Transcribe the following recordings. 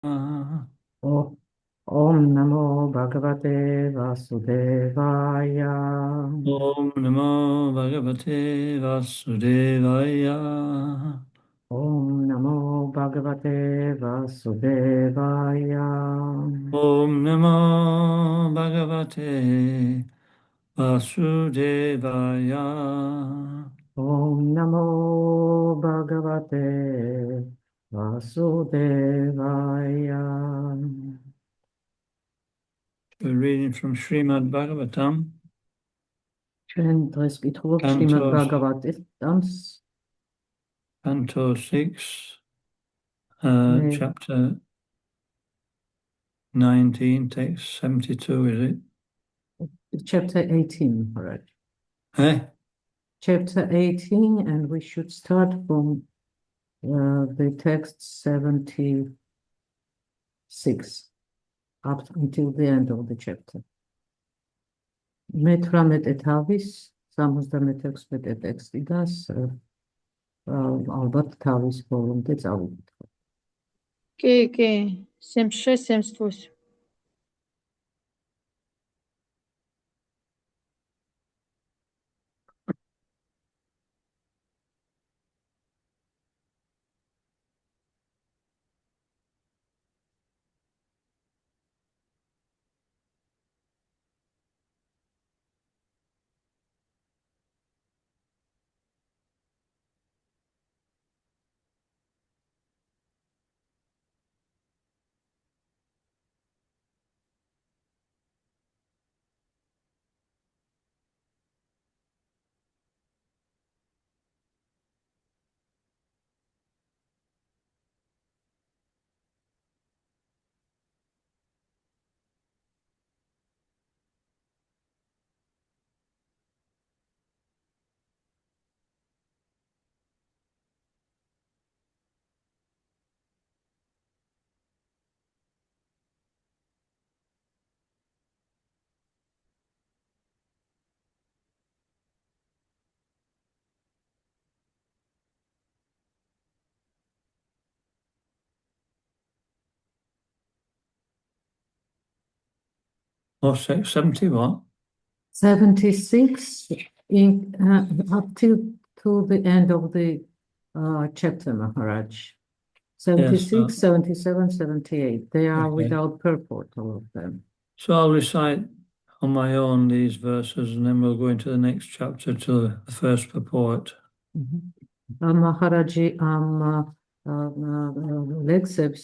Om Namo Bhagavate Vasudevaya. Om Namo Bhagavate Vasudevaya. Om Namo Bhagavate Vasudevaya. Om Namo Bhagavate Vasudevaya. Om Namo Bhagavate Vasudevaya. We're reading from Srimad Bhagavatam, ჩვენ დღეს ვკითხულობთ შრიმად ბhagavatam-ს, Canto 6, chapter 19, text 72, is it? chapter 18, right? Eh? Chapter 18, and we should start from the text 76 up until the end of the chapter. მე-18 თავის 76 ტექსტიდან ალბათ თავის ბოლომდე წავიდეთ. კი, სემსთვის. Oh, 70 what? 76 up to the end of the chapter, Maharaj. 76, Yes, 77, 78. They are okay. without purport, all of them. So I'll recite on my own these verses, and then we'll go into the next chapter to the first purport. Maharaji ლექსებს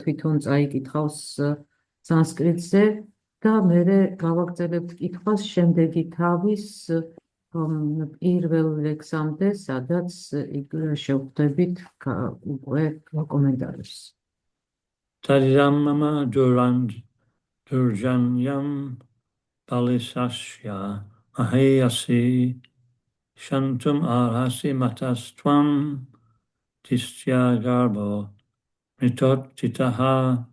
თვითონ წაიკითხავს სანსკრიტზე და მე გავაგრძელებთ კითხვას შემდეგი თავის პირველ ლექსამდე, სადაც შევხვდებით უკვე კომენტარებს. Tadidamama durjanyam palisasya ahayasi shantum arhasi matastvam tistya garbo mitot titaha.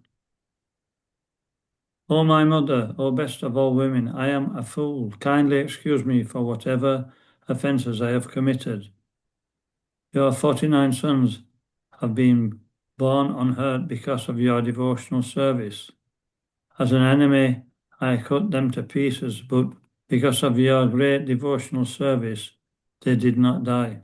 O my mother, O best of all women, I am a fool. Kindly excuse me for whatever offences I have committed. Your 49 sons have been born unhurt because of your devotional service. As an enemy, I cut them to pieces, but because of your great devotional service, they did not die.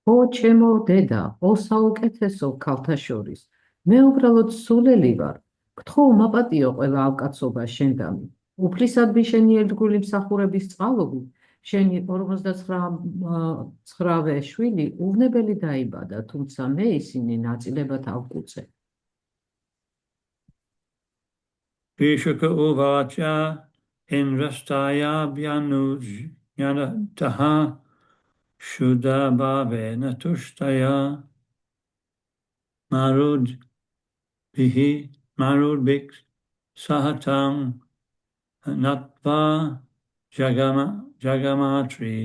ო ჩემო დედა, ო საუკეთესო ქალთა შორის, მე უბრალოდ სულელი ვარ. გთხოვ მაპატიო ყველა ავკაცობა შენდამი. უფლისადმი შენი ერთგული მსახურების წყალობით, შენი 49-ვე შვილი უვნებელი დაიბადა, თუმცა მე ისინი ნაწილებად ავკუცე. Vishaka uvacha inrastaya bhyanujnyanataha shuddha bhavena tushtaya marud bhik sahatam natva jagamatri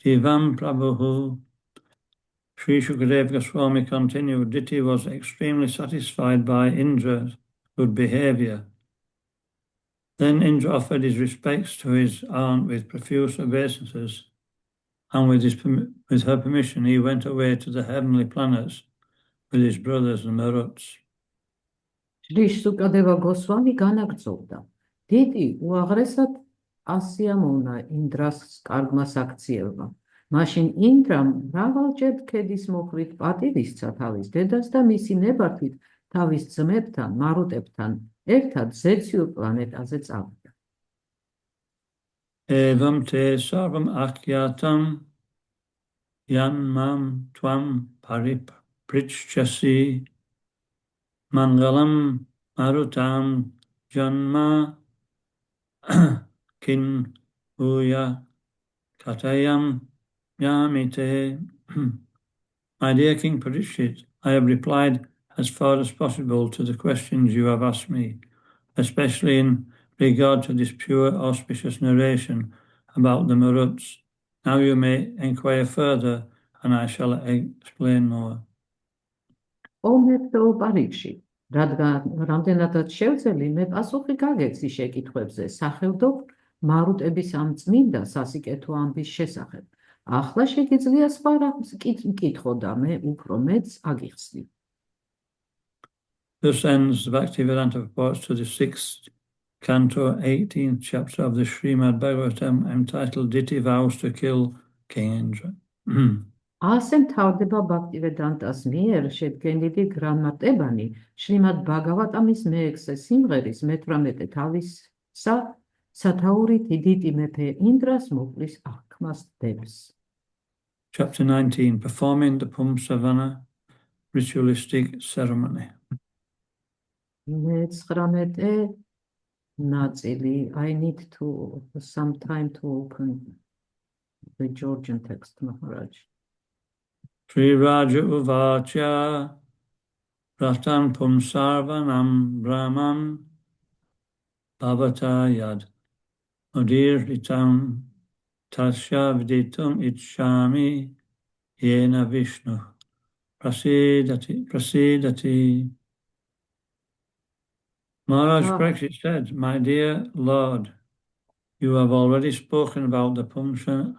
divam prabhu. Sri Shukadeva Goswami continued, Diti was extremely satisfied by Indra's good behavior. Then Indra offered his respects to his aunt with profuse obeisances, and with her permission he went away to the heavenly planets with his brothers the Maruts. ჯრიშს უკადება გოსვამი განაგრძობდა. დიდი უაღრესად ასიამოვნა ინდრას კარგმა საქციელმა. მაშინ ინდრამ მრავალჯერ ქედის მოხრით პატივისცა თავის დედას და მისი ნებართვით თავის ძმებთან, მარუტებთან ერთად ზეციურ პლანეტაზე წავიდა. Evam te sarvam akyatam yanmam tvam pariprichyasi mangalam marutam janma kin uya katayam yamite. My dear King Parikshit, I have replied as far as possible to the questions you have asked me, especially in regard to this pure auspicious narration about the Maruts. Now you may inquire further and I shall explain more. ომერტო პარიკში, რამდენადაც შევძელი, მე პასუხი გაგეცი შეკითხვებზე სახელდობ მარუტების ამ წმინდა სასიკეთო ამბის შესახებ. ახლა შეგიძლია სხვა რამს მკითხო და მე უფრო მეტს აგიხსნი. This ends the Bhaktivedanta reports to the 6th canto, 18th chapter of the Srimad Bhagavatam, entitled Diti Vows to Kill King Indra. ასე მთავრდება ბhaktivedanta-ს მიერ შედგენილი გრამატებანი შრიმად ბაგავატამის მე-6 სიმღერის მე-18 თავისა სათაურით დიდი მეფე ინდრას მოკლის აღქმას დებს. Chapter 19, performing the Pumsavana ritualistic ceremony. მე-19 ნაწილი. I need to some time to open the Georgian text, Maharaj. Sri Raja Uvacha Ratan Pumsarvanam Brahman Bhavata Yad Udir Ritam Tasya Viditum Ichami Yena Vishnu Prasidati. Maharaj Parikshit said, my dear Lord, you have already spoken about the Pumsana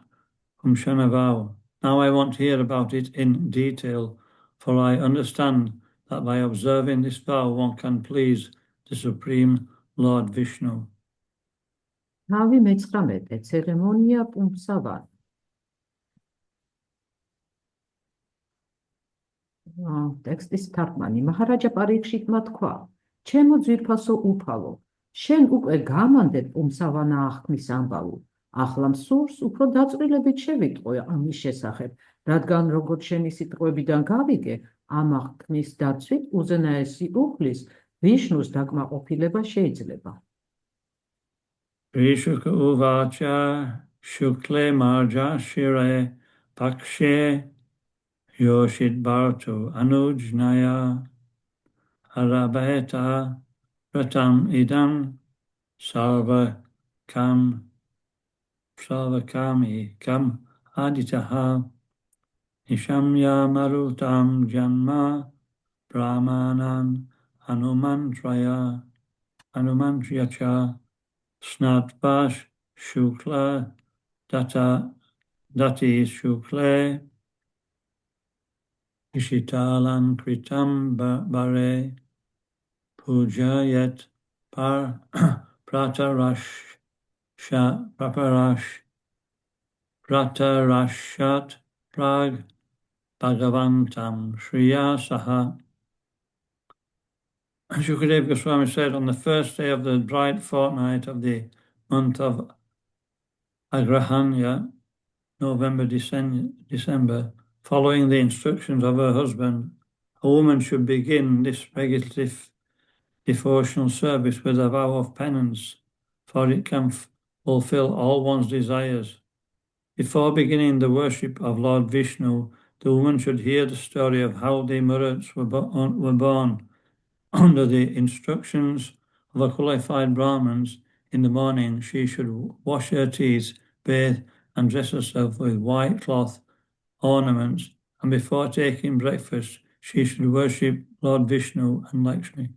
vow. Now I want to hear about it in detail, for I understand that by observing this vow one can please the Supreme Lord Vishnu. Navi მე-19 ცერემონია პუმსავანი. ტექსტის თარგმანი. მაჰარაჯა პარიქშიტმა თქვა, ჩემო ძვირფასო უფალო, შენ უკვე გამანდებ პუმსავანა აღქმის ამბავი. ახლა მსურს უფრო დაწვრილებით შევიტყვე ამის შესახებ, რადგან როგორც შენი სიტყვებიდან გავიგე, ამ აღქმის დაცვით უზენაესი უფლის ვიშნუს დაკმაყოფილება შეიძლება. Rishuka Uvacha Shukle Marja Shire Pakshe Yoshid Bhartu Anuj Naya Arabheta Ratam Idam Sarvakami Kam Aditaha Nishamya Marutam Janma Brahmanan Hanumantriyacha Snatvash Shukla Dati Shukle Ishitalan Kritam Bare Pujayat Pratarashat Prag Bhagavantam Shriya Saha. Shukadeva Goswami said, on the first day of the bright fortnight of the month of Agrahanya, November, December, following the instructions of her husband, a woman should begin this speculative devotional service with a vow of penance, for it can fulfill all one's desires. Before beginning the worship of Lord Vishnu, the woman should hear the story of how the Maruts were born. Under the instructions of a qualified Brahmins, in the morning she should wash her teeth, bathe and dress herself with white cloth ornaments, and before taking breakfast she should worship Lord Vishnu and Lakshmi.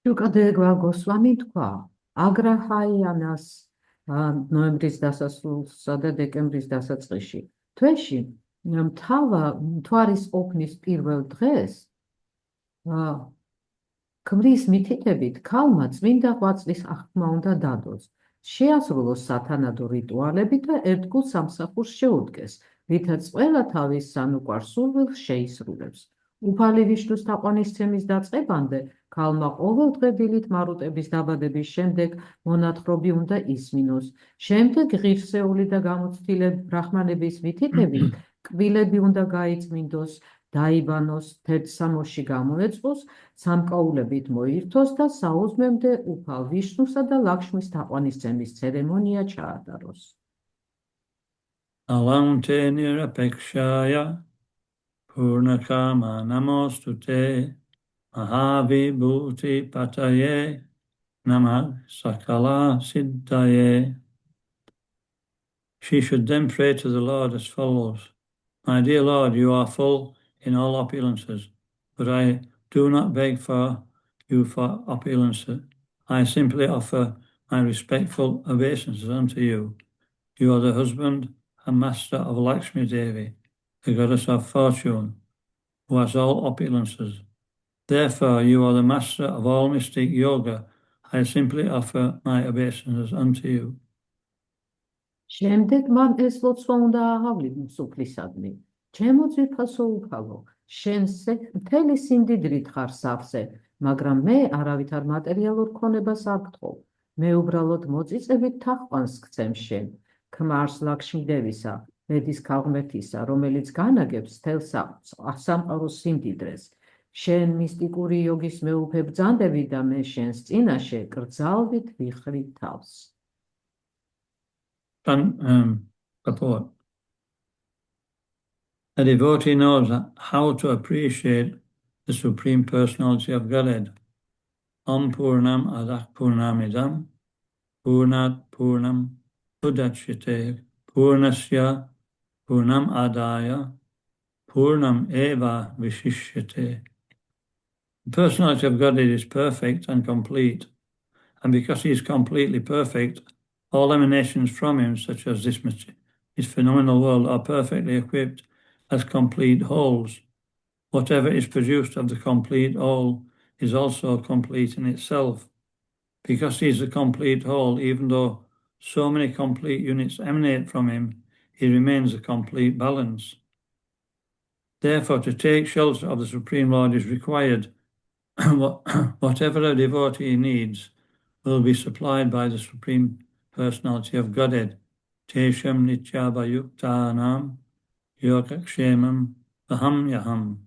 Shukadeva Goswami თქვა, აგრაჰაიანას ნოემბრის დასასრულსა და დეკემბრის დასაწყისში, თვეში მთვარის ყოფნის პირველ დღეს ქმრის მითითებით ქალმა წმინდა ღვაწლის აღქმა უნდა დადოს, შეასრულოს სათანადო რიტუალები და ერთგულ სამსახურს შეუდგეს, რითაც ყველა თავის სანუკვარ სურვილს შეისრულებს. უფალი ვიშნუს თაყვანისცემის დაწყებამდე ქალმა ყოველდღე დილით მარუტების დაბადების შემდეგ მონათხრობი უნდა ისმინოს. შემდეგ ღირსეული და გამოცდილებული ბრაჰმანების მითითებით კბილები უნდა გაიწმინდოს, დაიბანოს, თეთრსამოსში გამოეწყოს, სამკაულებით მოირთოს და საუზმემდე უფალ ვიშნუსა და ლაქშმის თაყვანისცემის ცერემონია ჩაატაროს. Alam te nirapekshaya purnakama namostute mahavibhuti pataye namah sakala siddhaye. She should then pray to the Lord as follows. My dear Lord, you are full in all opulences, but I do not beg for you for opulences. I simply offer my respectful obeisances unto you. You are the husband and master of Lakshmi Devi, the goddess of fortune, who has all opulences. Therefore, you are the master of all mystic yoga. I simply offer my obeisances unto you. შემდეგ მან ეს ლოცვა უნდა აღავლინოს სუფლისადმი. ჩემო ძვირფასო უფალო, შენ მთელი სიმდიდრით ხარ სავსე, მაგრამ მე არავითარ მატერიალურ ქონებას არ გთხოვ. მე უბრალოდ მოწიწებით თაყვანს გცემ შენ, ქმარს ლაქშმი დევისა, ბედის ქალღმერთისა, რომელიც განაგებს მთელ სამყაროს სიმდიდრეს. შენ მისტიკური იოგის მეუფე ბრძანდები და მე შენს წინაშე კრძალვით ვიხრით თავს. Purport. A devotee knows how to appreciate the Supreme Personality of Godhead. Om Purnam Adah Purnamidam Purnat Purnam Udachyate Purnasya Purnam Adaya Purnam Eva Vishishyate. The personality of Godhead is perfect and complete, and because he is completely perfect, all emanations from him, such as this phenomenal world, are perfectly equipped as complete wholes. Whatever is produced of the complete whole is also complete in itself. Because he is a complete whole, even though so many complete units emanate from him, he remains a complete balance. Therefore, to take shelter of the Supreme Lord is required. Whatever a devotee needs will be supplied by the Supreme Personality of Godhead. Tesham Nityabhayuktanam Yogakshemam Vaham Yaham.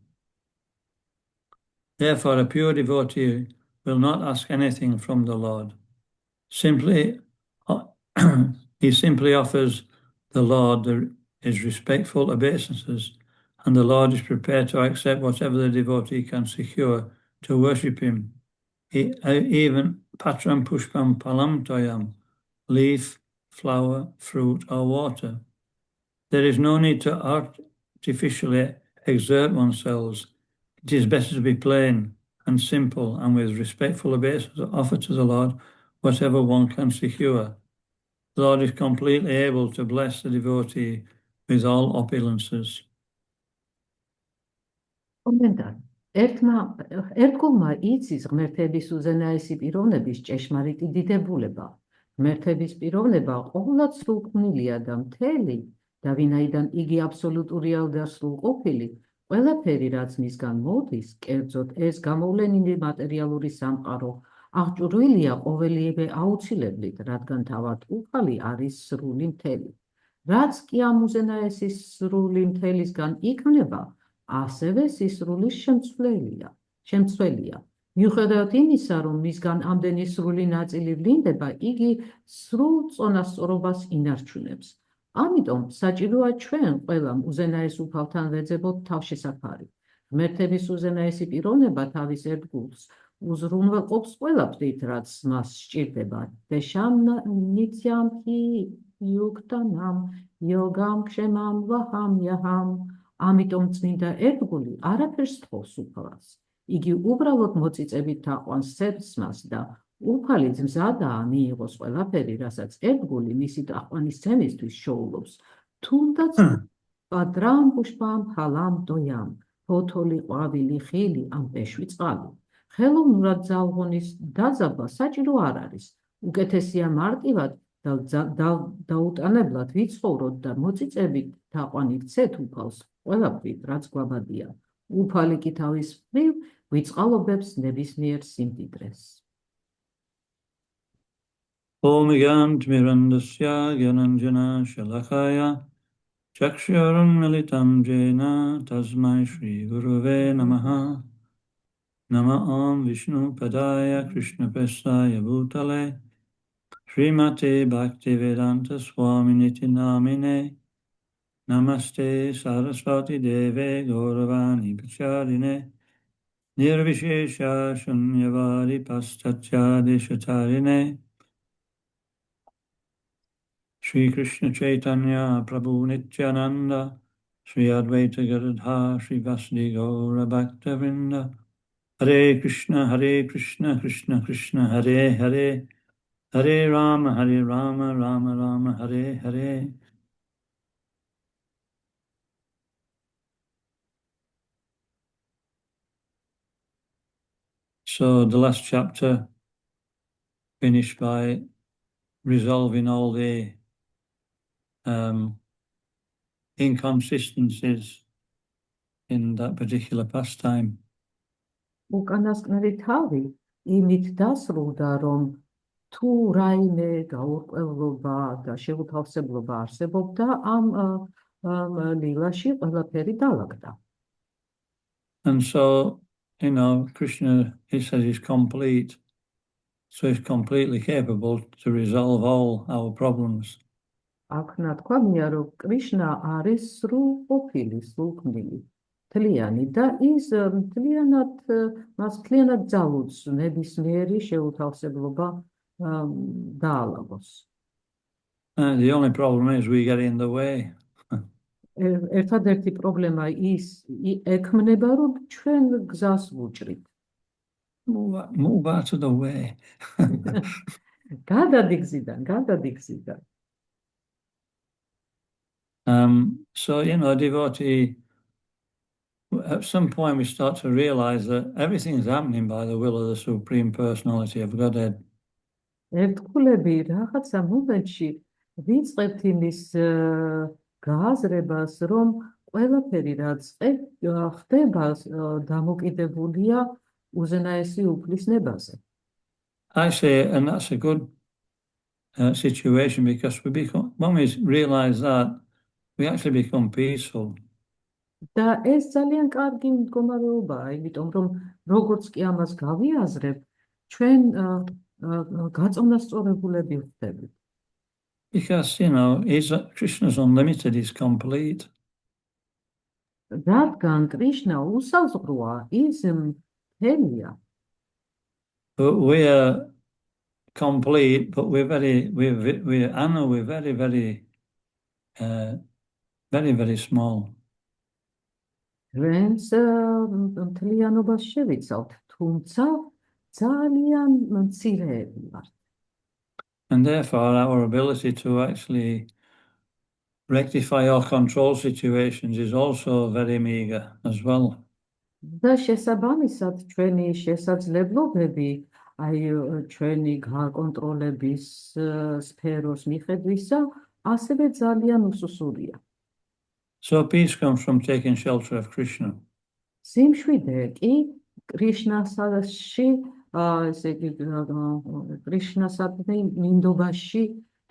Therefore, a pure devotee will not ask anything from the Lord. He simply offers the Lord his respectful obeisances, and the Lord is prepared to accept whatever the devotee can secure to worship him. Even Patram Pushpam Palam Toyam, leaf, flower, fruit, or water. There is no need to artificially exert oneself. It is better to be plain and simple, and with respectful obeisance offer to the Lord whatever one can secure. The Lord is completely able to bless the devotee with all opulences. ერთგულმა იცის ღმერთების უზენაესი პიროვნების ჭეშმარიტი დიდებულება. ღმერთების პიროვნება ყოვლად სრულყოფილია და მთელი და ვინაიდან იგი აბსოლუტურია და სრულყოფილი, ყველაფერი რაც მისგან მოდის, კერძოდ ეს გამოვლენილი მატერიალური სამყარო, აღჭურვილია ყოველივე აუცილებლით, რადგან თავად უფალი არის სრული მთელი. რაც კი ამ უზენაესის სრული მთელისგან იქმნება, ასევე სისრულის შემცველია. მიუხედავად იმისა, რომ მისგან ამდენი სრული ნაწილი ვლინდება, იგი სრულ წონასწორობას ინარჩუნებს. ამიტომ საჭიროა ჩვენ ყველამ უზენაეს უფალთან ვეძებოთ თავშესაფარი. ღმერთების უზენაესი პიროვნება თავის ერთგულს უზრუნველყოფს ყველაფრით, რაც მას სჭირდება. დეშამ ნიცям ჰი იუქტანამ იოგამ ქშემამ ვაჰამ იაჰამ. ამიტომ წმინდა ერთგული არაფერს თხოვს უფალს. იგი უბრალოდ მოწიწებით თაყვანს სცემს მას და უფალი მზადაა მიიღოს ყველაფერი, რასაც ერთგული მისი თაყვანისცემისთვის შოულობს, თუნდაც პადრამ პუშპამ ჰალამ დოyam ფოთოლი ყვავილი ხილი ან პეშვი წყალი ხელოვნურად ძალღონის დაძაბვა საჭირო არ არის უკეთესია მარტივად დაუტანებლად ვიცხოვროთ და მოწიწებით თაყვანი გცეთ უფალს ყველაფრით რაც გვაბადია უფალი კი თავის მხრივ ვიწყალობებს ნებისმიერ სიმდიდრეს Om Gant Mirandasya Gyananjana Shalakaya Chakshurun Militam Jena Tasmai Shri Guruve Namaha Nama Om Vishnu Padaya Krishna Pesaya Bhutale Srimate Bhaktivedanta Swaminiti Namine Namaste Saraswati Deve Gauravani Pacharine Nirvishesha Shunyavadi Paschatya Shatarine Shri Krishna Chaitanya Prabhu Nityananda Shri Advaita Gadadha Shri Vasudeva Gaura Bhaktavrinda Hare Krishna Krishna Krishna Hare Hare Hare Rama Rama Rama Hare Hare So the last chapter finished by resolving all the inconsistencies in that particular pastime. უკანასკნელი თავი იმით დასრულდა, რომ თუ რაიმე გაურკვევლობა და შეუთავსებლობა არსებობდა, ამ ლილაში ყველაფერი დაალაგდა. And so, Krishna, he says he's complete, so he's completely capable to resolve all our problems. აქ ნათქვამია, რომ კრიშნა არის სრულყოფილი, სრულქმნილი, თლიანი და ის მას მთლიანად ძალუძს ნებისმიერი შეუთავსებლობა დაალაგოს. The only problem is we get in the way. ერთადერთი პრობლემა ის ექმნება, რომ ჩვენ გზას ვუჭრით. Move out of the way. გადადი გზიდან. So, a devotee, at some point we start to realize that everything is happening by the will of the Supreme Personality of Godhead. ერთგულები რაღაცა მომენტში ვიწყებთ იმის გააზრებას, რომ ყველაფერი რაც ხდება, დამოკიდებულია უზენაესი უფლის ნებაზე. I say, and that's a good situation because when we realize that, we actually become peaceful. და ეს ძალიან კარგი მდგომარეობაა, იმიტომ რომ როგორც კი ამას გავიაზრებ, ჩვენ გაწონასწორებულები ვხდებით. Because, Krishna's unlimited, he's complete. რადგან კრიშნა უსაზღვროა, ის მთელია. But we are complete, but we're very, very small. Ჩვენს მთლიანობას შევიცავთ, თუმცა ძალიან მცირეები ვართ. And therefore our ability to actually rectify or control situations is also very meager as well. და შესაბამისად ჩვენი შესაძლებლობები, ჩვენი გაკონტროლების სფეროს მიხედვისა, ასევე ძალიან უსუსურია. So peace comes from taking shelter of Krishna. სიმშვიდე კი კრიშნასში, ესე იგი კრიშნასადმი მინდობაში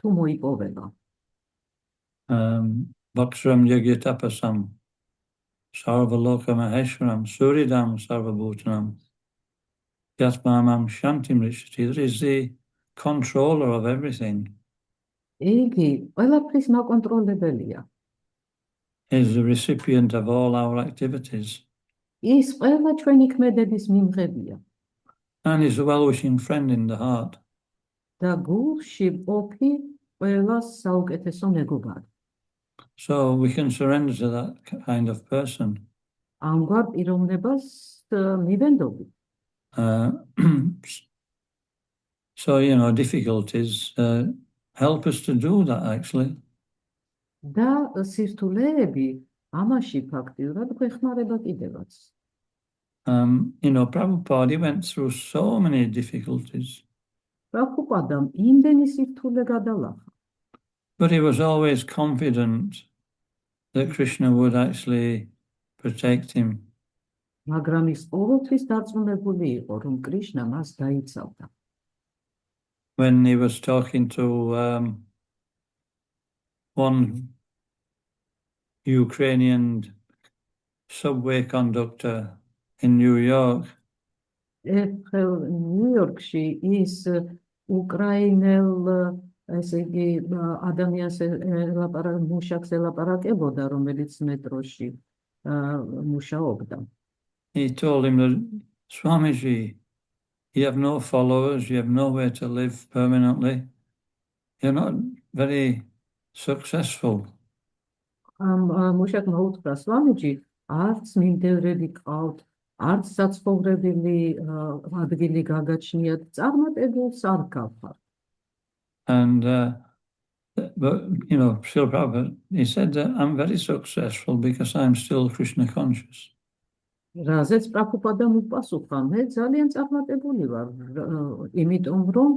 თუ მოიპოვება. Bhaksram Yagyatapasam Sarvaloka Maheshwaram Suridam Sarvabhutanam Yatmamam Shantim Rishati. That is the controller of everything. იგი ყველაფრის მაკონტროლებელია. Is the recipient of all our activities. ის ყველა ჩვენი ქმედების მიმღებია. And is a well-wishing friend in the heart. და გულში ყოფი ყველას საუკეთესო მეგობარი. So we can surrender to that kind of person. ამგვარ პიროვნებას მივენდობი. So, difficulties help us to do that actually. და სირთულეები ამაში ფაქტიურად გვეხმარება კიდევაც. Prabhupada, he went through so many difficulties, პრაბჰუპადამ იმდენი სირთულე გადალახა, but he was always confident that Krishna would actually protect him. მაგრამ ის ყოველთვის დარწმუნებული იყო, რომ კრიშნა მას დაიცავდა. When he was talking to one Ukrainian subway conductor in New York, ერთხელ ნიუ-იორკში ის უკრაინელ ესე იგი ადამიანს მუშაკს ელაპარაკებოდა, რომელიც მეტროში მუშაობდა. he told him that, Swamiji, you have no followers, you have nowhere to live permanently, you're not very successful. მუშაკმა უთხრა, სვამიჯი, არც მიმდევრები გყავთ, არც საცხოვრებელი ადგილი გაგაჩნიათ, წარმატებულს არ გავხართ. And but Srila Prabhupada, he said that I'm very successful because I'm still Krishna conscious. რაზეც პრაბჰუპადამ უპასუხა, მე ძალიან წარმატებული ვარ, იმიტომ რომ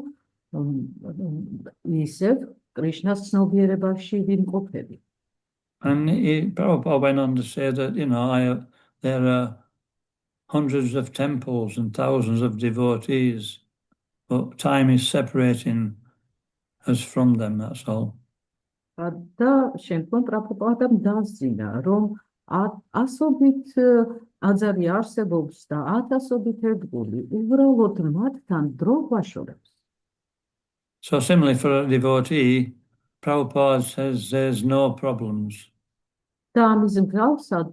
ისევ კრიშნას ცნობიერებაში ვიმყოფები. And Prabhupada went on to say that, there are hundreds of temples and thousands of devotees, but time is separating us from them, that's all. და შემდგომ პრაბჰუპადამ დასძინა, რომ ასობით აძარი არსებობს და ათასობით ერთგული უბრალოდ მათთან დრო ვაშორებს. So similarly for a devotee, Prabhupada says there's no problems. და ამის მსგავსად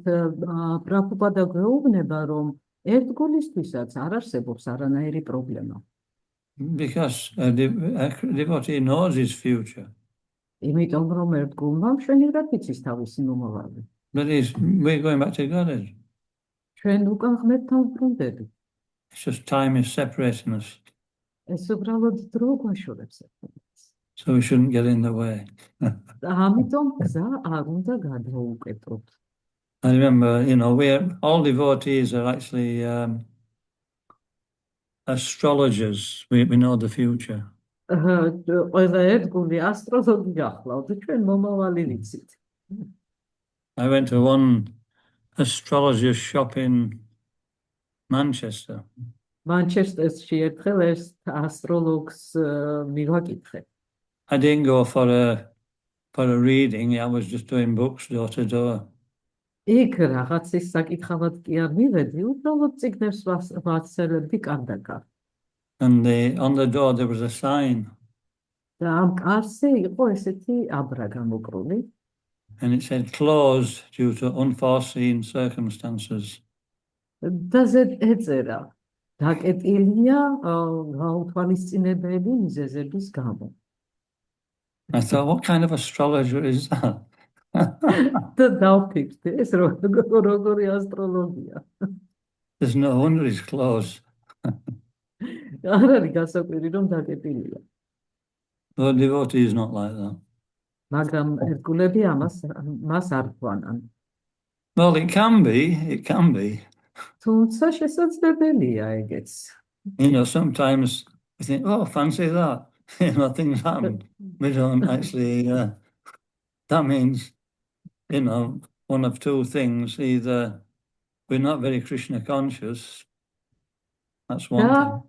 პრაბჰუპადა გვეუბნება, რომ ერთგულისთვისაც არ არსებობს არანაირი პრობლემა. Because a devotee knows his future. იმიტომ რომ ერთგულმა მშვენივრად იცის თავისი მომავალი. But we're going back to Godhead. ჩვენ უკან ღმერთთან ვბრუნდებით. It's just time is separating us. ეს უბრალოდ დრო გვაშორებს ერთმანეთს. So we shouldn't get in the way. ამიტომ გზა არ უნდა გადაუკეტოთ. I remember, we're all devotees are actually astrologers. We know the future. ყველა ერთგული ასტროლოგი გახლავთ, ჩვენ მომავალი ვიცით. I went to one astrologer shop in Manchester. მანჩესტერში ერთხელ ეს ასტროლოგს მივაკითხე. I didn't go for a reading. I was just doing books door to door. იქ რაღაცის საკითხავად კი არ მივედი, უბრალოდ წიგნებს ვაცელებდი კარდაკარ. And on the door there was a sign. და ამ კარზე იყო ესეთი აბრა გამოკრული. And it said closed due to unforeseen circumstances. და ეწერა, დაკეტილია გაუთვალისწინებელი მიზეზების გამო. I thought, what kind of astrologer is that? და დავფიქრდი, ეს როგორი ასტროლოგია. There's no wonder it's closed. არ არის გასაკვირი, რომ დაკეტილია. The devotee is not like that. მაგრამ ერთგულები მას არ გვანან. Well, it can be. თუმცა შესაძლებელია ეგეც. Sometimes we think, oh, fancy that. Things happen. We don't actually, that means, one of two things. Either we're not very Krishna conscious. That's one thing.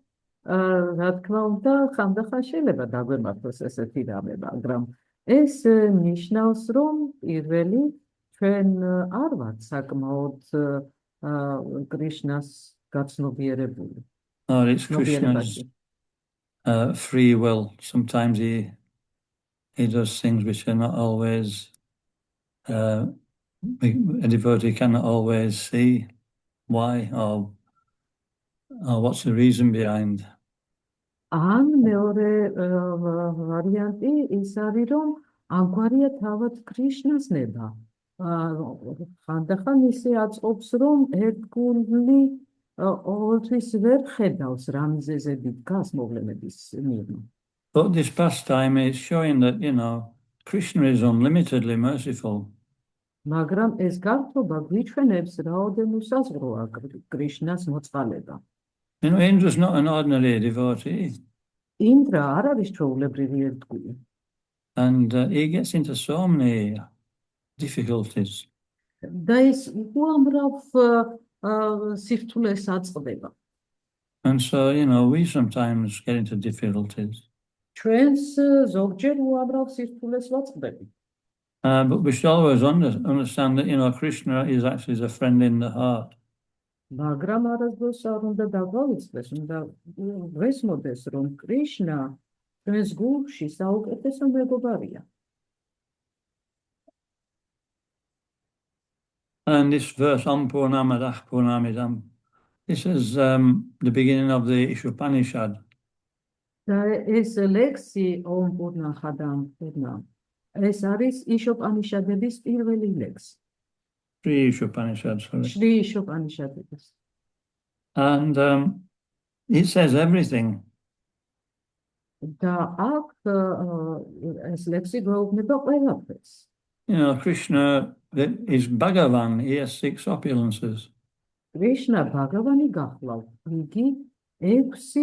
რა თქმა უნდა, ხანდახან შეიძლება დაგვემართოს ესეთი რამე, მაგრამ ეს ნიშნავს, რომ პირველი ჩვენ არ ვართ საკმაოდ კრიშნას გაცნობიერებული. Or it's Krishna's free will. Sometimes he does things which are not always, a devotee cannot always see why or what's the reason behind. ან მეორე ვარიანტი ის არის, რომ ამგვარია თავად კრიშნას ნება. ხანდახან ისე აწყობს, რომ ერთგული ყოველთვის ვერ ხედავს რა მიზეზები დგას მოვლენების მიღმა. But this pastime is showing that, Krishna is unlimitedly merciful. მაგრამ ეს გართობა გვიჩვენებს რაოდენ უსაზღროა კრიშნას მოწყალება. Indra's not an ordinary devotee, ინდრა არ არის ჩვეულებრივი ერთგული and he gets into so many difficulties. და ის უამრავ სირთულეს აწყდება. And so, we sometimes get into difficulties. ჩვენს ზოგჯერ უამრავ სირთულეს ვაწყდებით. But we should always understand that, Krishna is actually a friend in the heart. მაგრამ არასდროს არ უნდა დაგვავიწყდეს, უნდა გვესმოდეს, რომ კრიშნა ჩვენს გულში საუკეთესო მეგობარია. And this verse, Om Purnamadah Purnamidam, this is the beginning of the Ishopanishad. და ეს ლექსი ომ პურნახადამ პურნამ. ეს არის იშოპანიშადების პირველი ლექსი. Three Ishopanishads, sorry. შრი იშოპანიშადების. And it says everything. და აქ ეს ლექსი გვეუბნება ყველაფერს. Krishna is Bhagavan, he has 6 opulences. კრიშნა ბაგავანი გახლავთ. იგი 6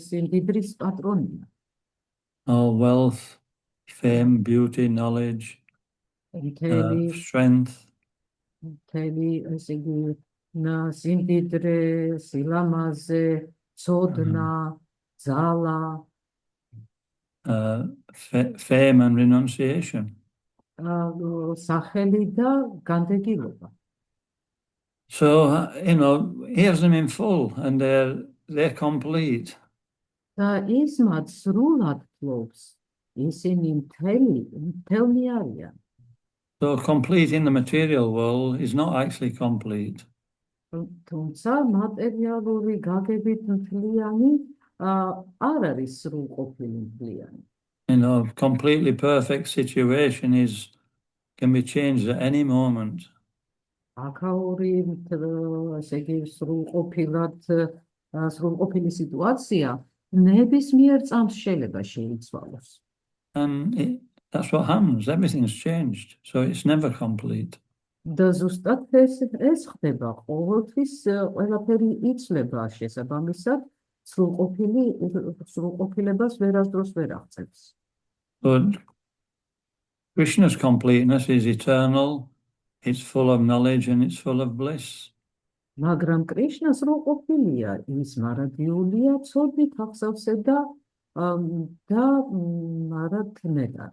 სიმდიდრის პატრონია. All wealth, fame, beauty, knowledge, strength. მთელი ესე იგი სიმდიდრე, სილამაზე, ცოდნა, ძალა, fame and renunciation. სახელი და განდეგილობა. So, he has them in full and they're complete. და ის მათ სრულად ფლობს. ისინი მთელნი არიან. So complete in the material world is not actually complete. თუმცა მატერიალური გაგებით მთლიანი არ არის სრულყოფილი მთლიანი. Completely perfect situation can be changed at any moment. აქაური ესე იგი სრულყოფილი სიტუაცია ნებისმიერ წამს შეიძლება შეიცვალოს. And that's what happens. Everything's changed. So it's never complete. და ზუსტად ეს ხდება. ყოველთვის ყველაფერი იცვლება შესაბამისად სრულყოფილებას ვერასდროს ვერ აღწევს. But Krishna's completeness is eternal. It's full of knowledge and it's full of bliss. მაგრამ კრიშნა სრულყოფილია, ის მარადიულია, ცოდნით აღსავსე და მარადნედა.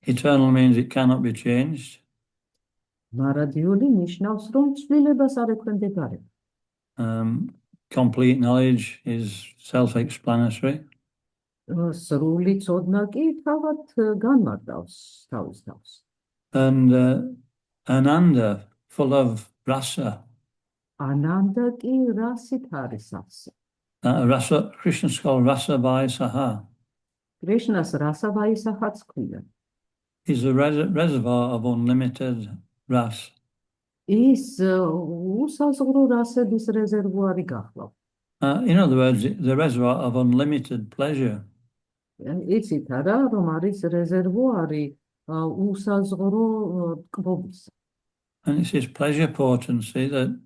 Eternal means it cannot be changed. მარადიული ნიშნავს, რომ ცვლილებას არ ექვემდებარება. Complete knowledge is self-explanatory. სრული ცოდნა კი თავად განმარტავს თავის თავს. And Ananda, full of rasa. ანანდა კი რასით არის ავსე. Rasa, Krishna's called Rasa Vaisaha. კრიშნას რასავაისახაც ქვია. He's a reservoir of unlimited ras. ის უსაზღრო რასების რეზერვუარი გახლავთ. In other words, the reservoir of unlimited pleasure. იცით არა, რომ არის რეზერვუარი უსაზღრო ტკბობის. And it's his pleasure potency that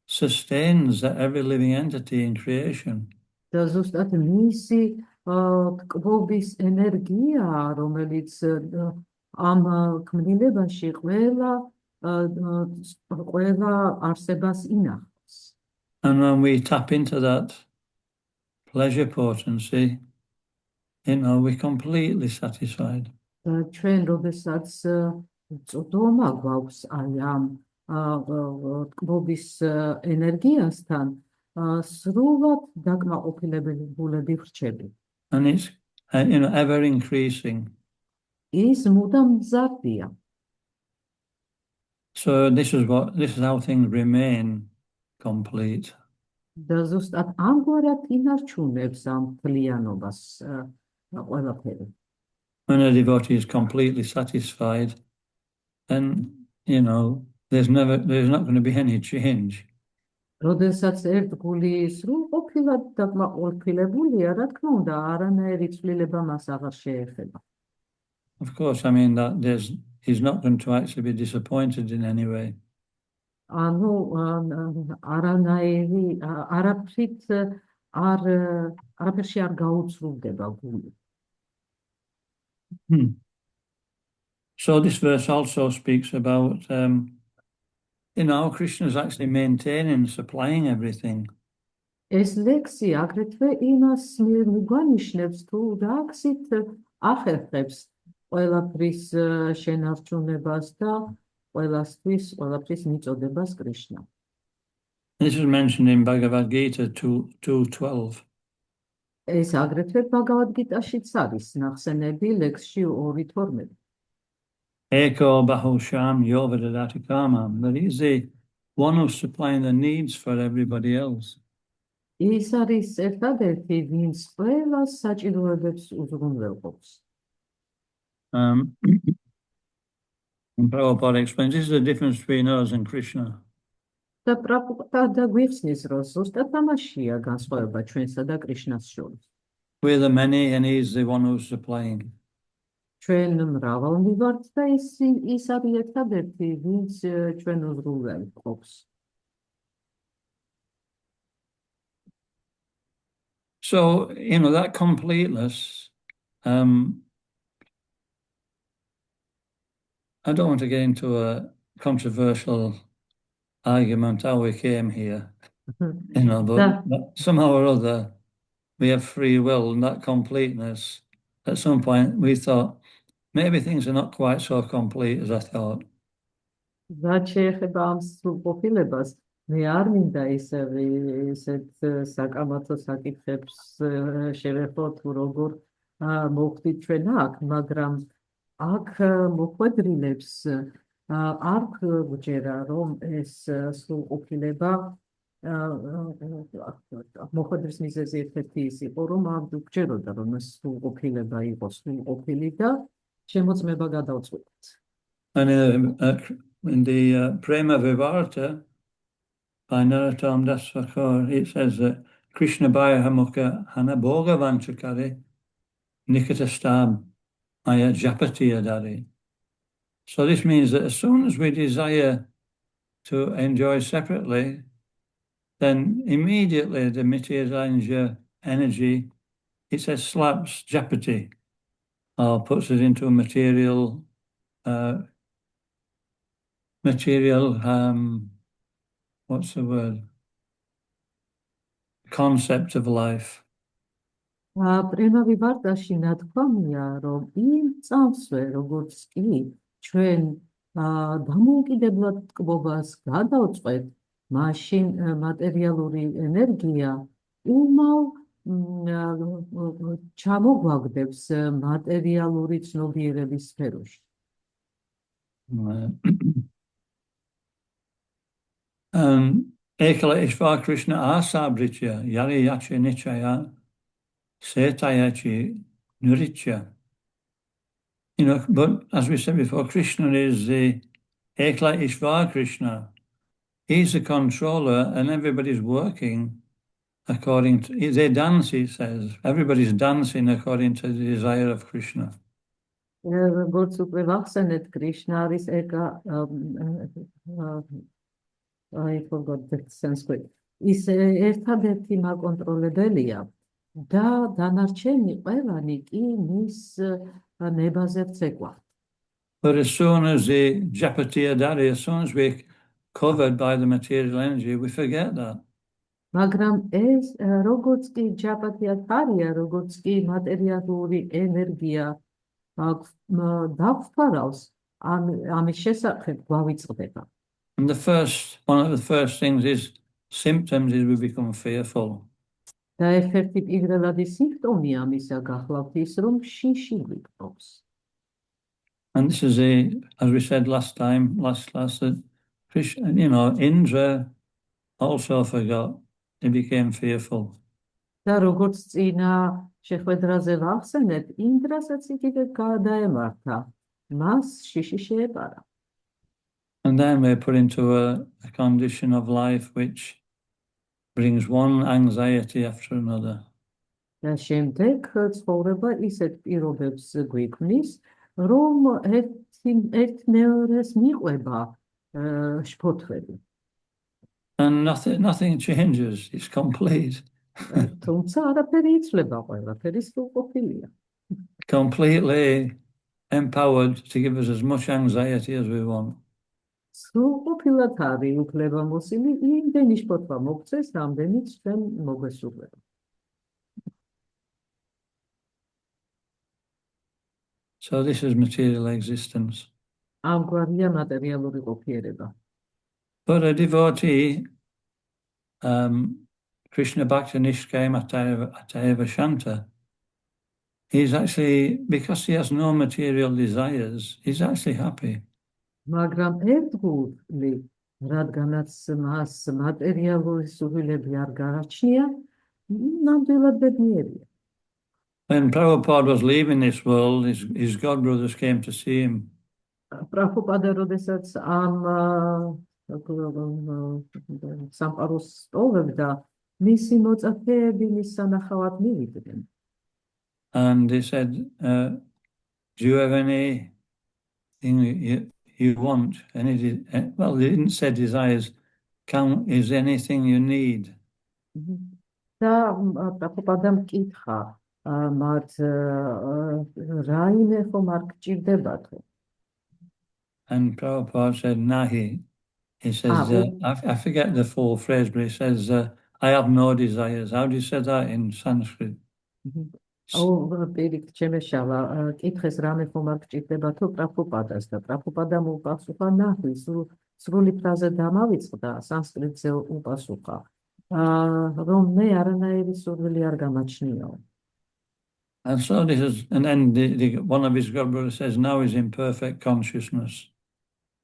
sustains every living entity in creation. და ზუსტად მისი ტკბობის ენერგია, რომელიც ამ ქმნილებაში ყველა არსებას ინახავს. And when we tap into that pleasure potency, we're completely satisfied. და ჩვენ როდესაც წოდომა გვაქვს აი ამ ტკბობის ენერგიასთან, სრულად დაკმაყოფილებული ვრჩები. And it's ever increasing. ის მუდამ მზარდია. So this is how things remain complete. და ზუსტად ამგვარად ინარჩუნებს ამ მთლიანობას ყველაფერი. When a devotee is completely satisfied, then there's not going to be any change. როდესაც ერთგული სრულყოფილად დაკმაყოფილებულია, რა თქმა უნდა, არანაირი ცვლილება მას აღარ შეეხება. of course, I mean that he's not going to actually be disappointed in any way. ანუ არანაირი არაფრით არაფერში არ გაუცრუდება გული. So this verse also speaks about Krishna is actually maintaining, supplying everything. ეს ლექსი აგრეთვე იმას მიგვანიშნებს თუ რა გზით ახერხებს ყველაფრის შენარჩუნებას და ყველაფრის მიწოდებას კრიშნა. This is mentioned in Bhagavad Gita 2:12. ეს აგრეთვე ბაგავად გიტაშიც არის ნახსენები ლექსში 2:12. Eko bahusham yovadadati kamam. That he's the one who's supplying the needs for everybody else. ის არის ერთადერთი, ვინც ყველას საჭიროებებს უზრუნველყოფს. And Prabhupada explains this is the difference between us and Krishna. და პრაბჰუპადა გვიხსნის, რომ ზუსტად ამაშია განსხვავება ჩვენსა და კრიშნას შორის. We're the many and he's the one who's supplying. ჩვენ მრავალნი ვართ და ის არის ერთადერთი, ვინც ჩვენ უზრუნველყოფს. So, that completeness, I don't want to get into a controversial argument how we came here, but somehow or other, we have free will, and that completeness, at some point, we thought, maybe things are not quite so complete as I thought. რაც შეეხება ამ სრულყოფილებას, მე არ მინდა ისეთ საკამათო საკითხებს შევეხო თუ როგორ მოვხდით ჩვენ აქ, მაგრამ აქ მოხვედრილებს არ გვჯერა, რომ ეს სრულყოფილება მოხვედრის მიზეზი ერთ-ერთი ის იყო, რომ არ გვჯეროდა, რომ ეს სრულყოფილება იყოს სრულყოფილი და შემოწმება გადავწყვეტთ. And in the Prema Vivarta by Narottam Das Thakur, it says that Krishna Bhaya Mukha Hana Bhoga Vanchakari Nikatastam Maya Japati Adari. So this means that as soon as we desire to enjoy separately, then immediately the Mityajanja energy, it says slaps Japati, or puts it into a material what's the word? Concept of life. პრემა ვიბარტაში ნათქვამია, რომ იმ წამსვე, როგორც კი ჩვენ დამოუკიდებლად ტკბობას გადავწყვეტ, მაშინ მატერიალური ენერგია უმალ ჩამოგვაგდებს მატერიალური ცნობიერების სფეროში. Ekala Ishvara Krishna Asabritya Yari Yachi Nichaya Setayachi Nuritya. But as we said before, Krishna is the Ekala Ishvara Krishna. He's the controller and everybody's working according to, they dance, he says. Everybody's dancing according to the desire of Krishna. როგორც უკვე ვახსენეთ, კრიშნა არის I forgot the Sanskrit. ის ერთადერთი მაკონტროლებელია და დანარჩენი ყველანი კი მის ნებაზე ცეკვავთ. But as soon as the Japati Adari, as soon as we're covered by the material energy, we forget that. მაგრამ ეს როგორც კი ჯაპათი ადარია, როგორც კი მატერიალური ენერგია დაგვფარავს, ამის შესახებ გვავიწყდება. And one of the first things is symptoms is we become fearful. და ერთ-ერთი პირველადი სიმპტომი ამისა გახლავთ ის, რომ შიში გვიკვდავს. And this is as we said last class, that Krishna, Indra also forgot. He became fearful. და როგორც წინა შეხვედრაზე ვახსენეთ, ინდრასაც კიდე გადაემართა, მას შიში შეეპარა. And then we're put into a condition of life which brings one anxiety after another. და შემდეგ ცხოვრება ისეთ პირობებს გვიქმნის, რომ ერთ მეორეს მიყვება შფოთვები. And nothing changes. It's complete. თუმცა არაფერი იცვლება, ყველაფერი სრულყოფილია. Completely empowered to give us as much anxiety as we want. სრულყოფილად არის უფლებამოსილი, იმდენი შფოთვა მოგცეს, რამდენიც ჩვენ მოგვესურვება. So this is material existence. ამგვარია მატერიალური ყოფიერება. But a devotee, Krishna Bhakta Nishkayam Atayava Shanta, he's actually, because he has no material desires, he's actually happy. მაგრამ ერთგული, რადგანაც მას მატერიალური სურვილები არ გააჩნია, ნამდვილად ბედნიერია. When Prabhupada was leaving this world, his godbrothers came to see him. პრაბჰუპადა როდესაც ამ სამყაროს ტოვებდა, მისი მოწაფეები მის სანახავად მივიდნენ. And they said, do you have anything you want? Well, they didn't say desires. Is there anything you need? და პრაბჰუპადამ კითხა მათ რაიმე ხომ არ გჭირდებათო? And Prabhupada said, Nahi. He says, I forget the full phrase, but he says, I have no desires. How do you say that in Sanskrit? პირიქით შემეშალა, კითხეს რამე ხომ არ გჭირდებათო პრაბჰუპადას და პრაბჰუპადამ უპასუხა ნაჰი, სრული ფრაზა დამავიწყდა, სანსკრიტზე უპასუხა, რომ მე არანაირი სურვილი არ გამაჩნიაო. And so this is, and then one of his godbrothers says, now he's in perfect consciousness.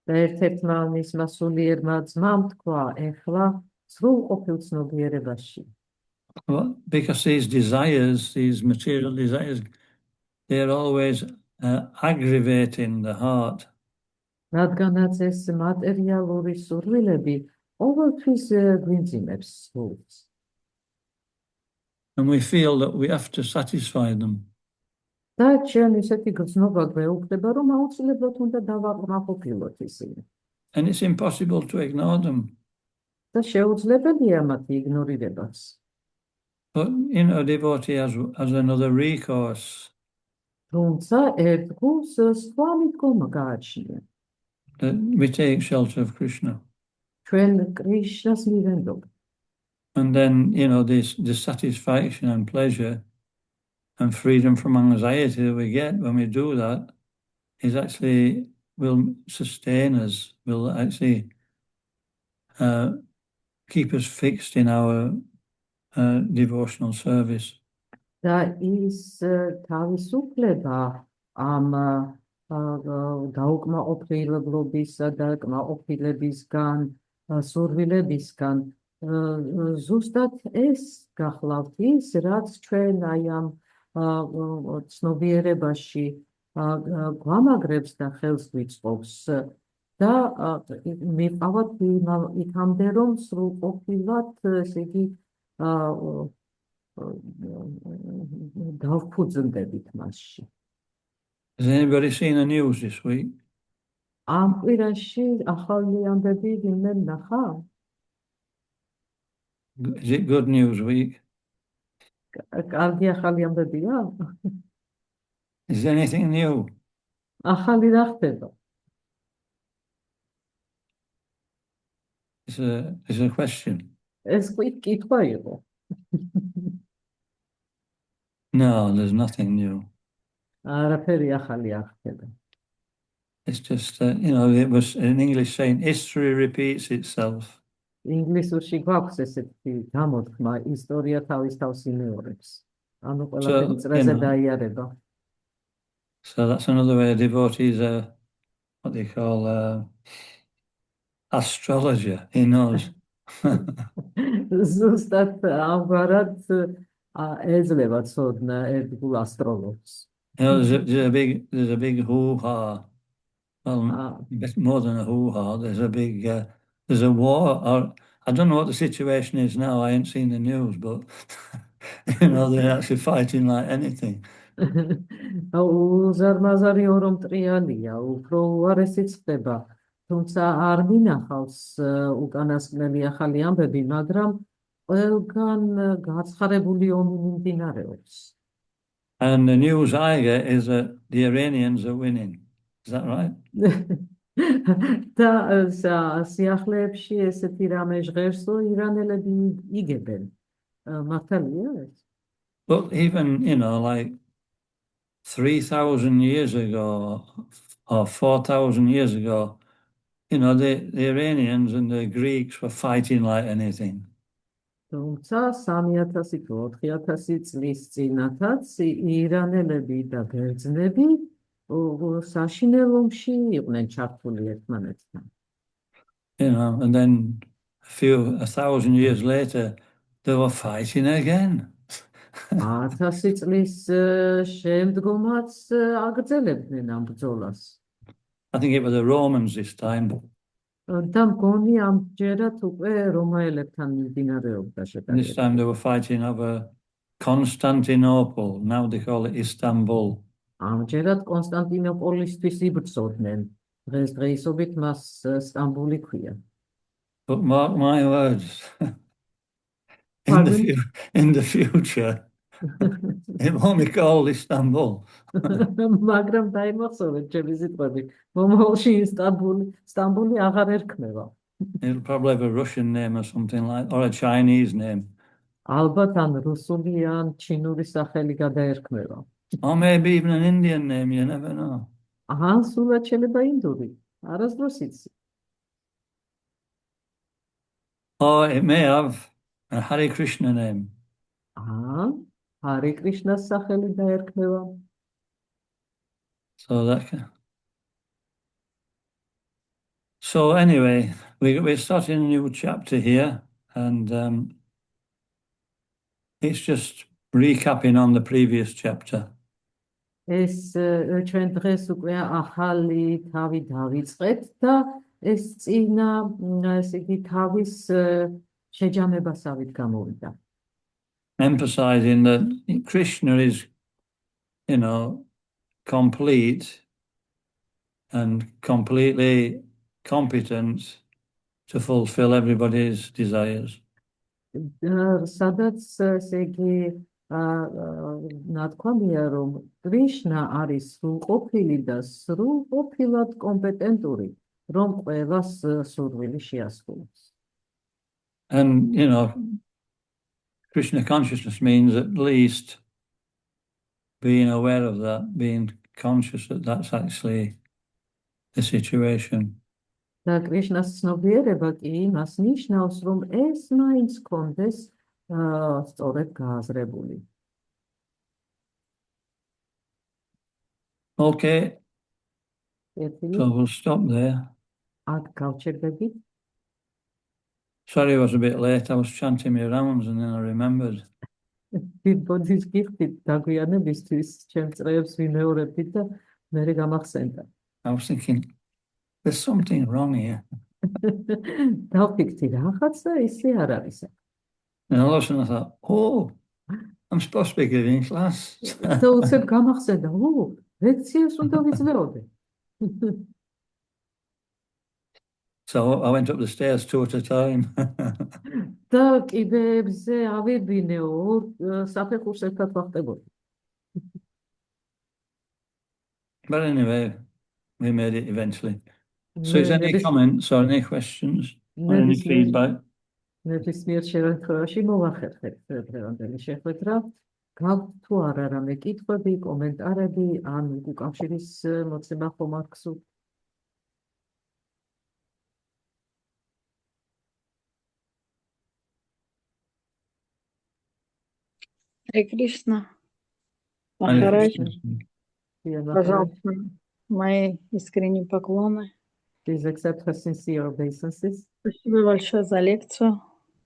და ერთ-ერთმა მისმა სულიერმა ძმამ თქვა, ეხლა სრულ ყოფილ ცნობიერებაში. Well, because these desires, these material desires, they're always aggravating the heart. რადგანაც ეს მატერიალური სურვილები ყოველთვის გვინძიმებს სულს. And we feel that we have to satisfy them. და ჩვენ ისეთი გრძნობა გვეუბნება, რომ აუცილებლად უნდა დავაკმაყოფილოთ ისინი. And it's impossible to ignore them. და შეუძლებელია მათი იგნორირებაც. But, a devotee has another recourse. თუმცა ერთგულს სხვა მიდგომა გააჩნია. That we take shelter of Krishna. ჩვენ კრიშნას მივენდობ. And then, the satisfaction and pleasure and freedom from anxiety that we get when we do that is actually will sustain us, will actually keep us fixed in our devotional service. და ის თავისუფლება ამ დაუკმაყოფილებლობისა და კმაყოფილებისგან, სურვილებისგან, ზუსტად ეს გახლავთ ის, რაც ჩვენ აი ამ ცნობიერებაში გვამაგრებს და ხელს გვიწყობს და მიყავთ იქამდე, რომ სრულყოფილად, ესე იგი, დავფუძნდებით მასში. Has anybody seen the news this week? ამ კვირაში ახალი ამბები ვინმე ნახა? Is it good news week? კარგი ახალი ამბებია? Is there anything new? ახალი რა ხდება? It's a question. ეს კითხვა იყო. No, there's nothing new. არაფერი ახალი არ ხდება. It's just, it was an English saying, history repeats itself. ინგლისურში გვაქვს ესეთი გამოთქმა, ისტორია თავის თავს იმეორებს. ანუ ყველაფერი წრეზე დაიარება. So that's another way devotees are what they call astrologer. He knows. ზუსტად ამგვარად ეძლევა ცოდნა ერთგულ ასტროლოგს. There's a big hoo-ha. Well, more than a hoo-ha. There's a war. Or I don't know what the situation is now. I ain't seen the news, but they're actually fighting like anything. უზარმაზარი ორომტრიალია, უფრო უარესიც ხდება, თუმცა არ მინახავს უკანასკნელი ახალი ამბები, მაგრამ ყველგან გაცხარებული ომი მიმდინარეობს. And the news I get is that the Iranians are winning. Is that right? და სიახლეებში ესეთი რამე ჟღერს, რომ ირანელები იგებენ. მართალია ეს? But even, like 3,000 years ago or 4,000 years ago, the Iranians and the Greeks were fighting like anything. თუმცა 3,000 თუ 4,000 წლის წინათაც ირანელები და ბერძნები საშინელ ომში იყვნენ ჩართული ერთმანეთთან. And then 1,000 years later, they were fighting again. 1000 წლის შემდგომაც აგრძელებდნენ ამ ბრძოლას. I think it was the Romans this time. და მგონი ამჯერად უკვე რომაელებთან მიმდინარეობდა And this შეტაკება. time they were fighting over Constantinople. Now they call it Istanbul. ამჯერად კონსტანტინოპოლისთვის იბრძოდნენ. დღესდღეობით მას სტამბული ქვია. But mark my words, Pardon? in the future, it won't be called Istanbul. მაგრამ დაიმახსოვრეთ ჩემი სიტყვები, მომავალში სტამბული აღარ ერქმევა. It'll probably have a Russian name or something or a Chinese name. ალბათ ან რუსული ან ჩინური სახელი გადაერქმევა. Or maybe even an Indian name, you never know. ან სულად შეიძლება ინდური, არასდროს იცი. Or it may have a Hare Krishna name. ან ჰარე კრიშნას სახელი დაერქმევა. So anyway, we're starting a new chapter here, and it's just recapping on the previous chapter. ეს ჩვენ დღეს უკვე ახალი თავი დავიწყეთ და ეს წინა ესე იგი თავის შეჯამებასავით გამოვიდა. Emphasizing that Krishna is, complete and completely competent to fulfill everybody's desires. სადაც ესე იგი ნათქვამია, რომ კრიშნა არის სრულყოფილი და სრულყოფილად კომპეტენტური, რომ ყველას სურვილი შეასრულოს. And, Krishna consciousness means at least being aware of that, being conscious that that's actually the situation. და კრიშნას ცნობიერება კი იმას ნიშნავს, რომ ეს მაინც კონდეს სწორედ გააზრებული. Okay, so we'll stop there. აქ გავჩერდებით. Sorry I was a bit late. I was chanting my rounds and then I remembered. ბოდიშ გიხდით დაგვიანებისთვის ჩემ წრეებს ვიმეორებდით და მე გამახსენდა. I was thinking, there's something wrong here. დავფიქრდი რაღაცა ისე არ არის. And all of a sudden I thought, oh, I'm supposed to be giving class. და უცებ გამახსენდა, ლექციას უნდა ვიძლეოდე. So I went up the stairs 2 at a time. და კიდეებზე ავიბინე საფეხურს ერთად ვახტებოდი. But anyway, we made it eventually. So is there any comments or any questions or any feedback? ნებისმიერ შემთხვევაში მოვახერხებთ დღევანდელი შეხვედრა. გაქვთ თუ არა რამე კითხვები, კომენტარები ან უკავშირის მოცემა ხომ არ გსურთ? Харе Кришна. Hare Махарадж, Krishna. пожалуйста, мои искренние поклоны. Please accept her sincere obeisances. Спасибо большое за лекцию.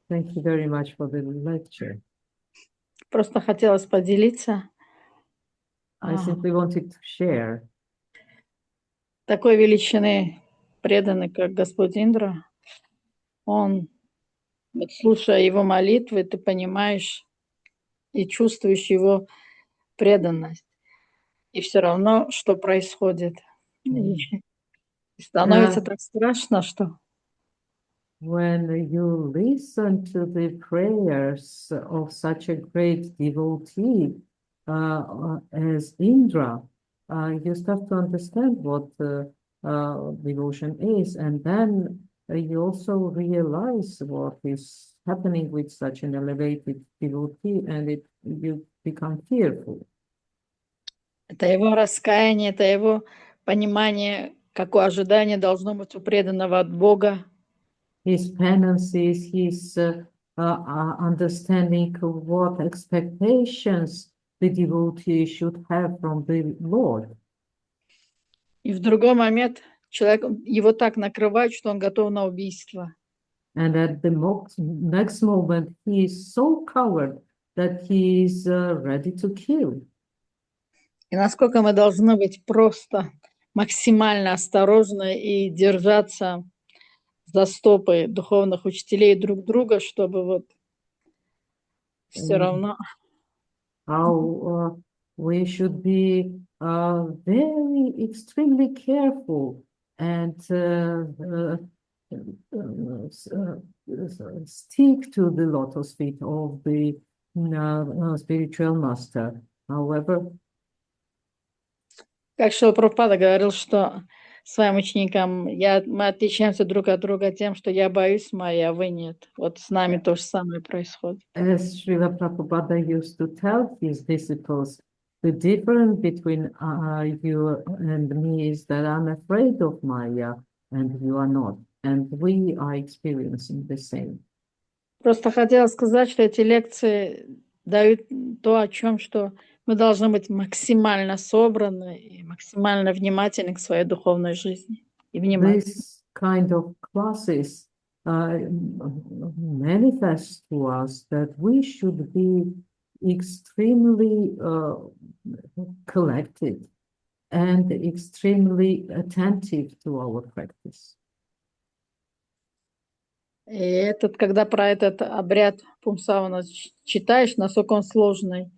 Thank you very much for the lecture. Просто хотелось поделиться I simply wanted to share такой величины преданный, как Господь Индра. Он, вот слушая его молитвы, ты понимаешь и чувствуешь его преданность. И все равно, что происходит. И становится так страшно, что When you listen to the prayers of such a great devotee as Indra, you start to understand what devotion is, and then you also realize what is happening with such an elevated devotee, and you become fearful. это его раскаяние, это его понимание, какое ожидание должно быть у преданного от Бога. His penances, his understanding of what expectations the devotee should have from the Lord. И в другой момент человек, его так накрывает, что он готов на убийство. And at the next moment, he is so covered that he is ready to kill. И насколько мы должны быть просто максимально осторожны и держаться за стопы духовных учителей друг друга, чтобы вот все равно... How we should be very extremely careful and stick to the lotus feet of the spiritual master. However, Как Шрила Прабхупада говорил, что своим ученикам мы отличаемся друг от друга тем, что я боюсь Майи, а вы нет. Вот с нами то же самое происходит. as Srila Prabhupada used to tell his disciples, the difference between you and me is that I'm afraid of Maya and you are not. And we are experiencing the same. Просто хотела сказать, что эти лекции дают то, о чем, что мы должны быть максимально собраны и максимально внимательны к своей духовной жизни. И внимательны. This kind of classes manifest to us that we should be extremely collected and extremely attentive to our practice. И когда про этот обряд Пумсавана читаешь, насколько он сложный,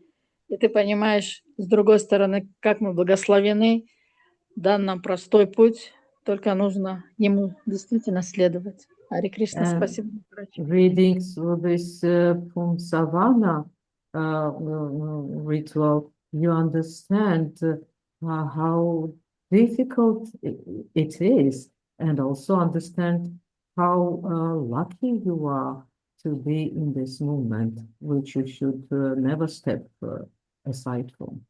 и ты понимаешь, с другой стороны, как мы благословены, дан нам простой путь, только нужно ему действительно следовать. Харе Кришна, спасибо. Reading through this Pumsavana ritual, you understand how difficult it is, and also understand how lucky you are to be in this movement, which you should never step aside from.